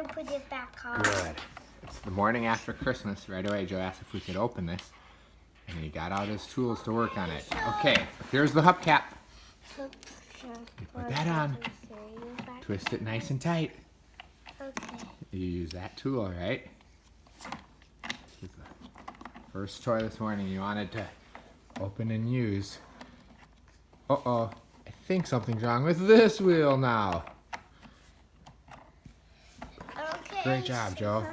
to put it back on. Good. It's the morning after Christmas. Right away, Joe asked if we could open this. And he got out his tools to work on it. Okay, here's the hubcap. You put that on. Twist it nice and tight. Okay. You use that tool, right? This is the first toy this morning you wanted to open and use. Uh-oh. I think something's wrong with this wheel now. Okay. Great job, Joe.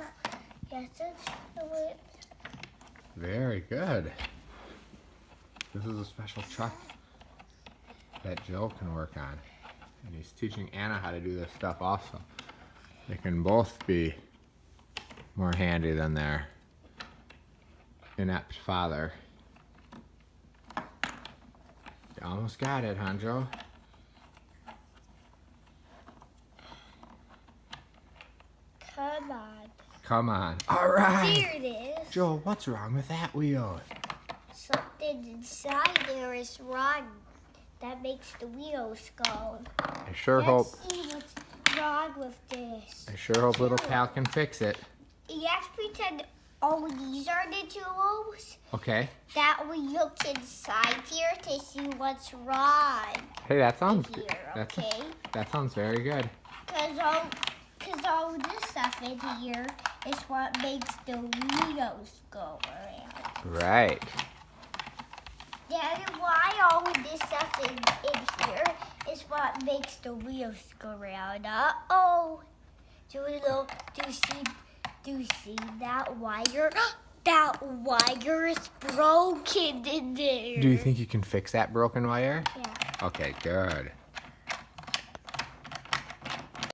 Yes, let's do it. Very good. This is a special truck that Joe can work on. And he's teaching Anna how to do this stuff also. They can both be more handy than their inept father. You almost got it, huh, Joe? Come on. Come on. All right. Here it is. Joe, what's wrong with that wheel? Something inside there is wrong. That makes the wheels go. I sure hope. Let's see what's wrong with this. I sure hope little pal can fix it. You have to pretend, oh, these are the tools. Okay. That we look inside here to see what's wrong Hey, that sounds good. here, okay? That sounds very good. Because all this stuff in here is what makes the wheels go around. Right. Yeah, and why all of this stuff in here is what makes the wheels go around. Uh-oh. Do you see that wire? That wire is broken in there. Do you think you can fix that broken wire? Yeah. Okay, good.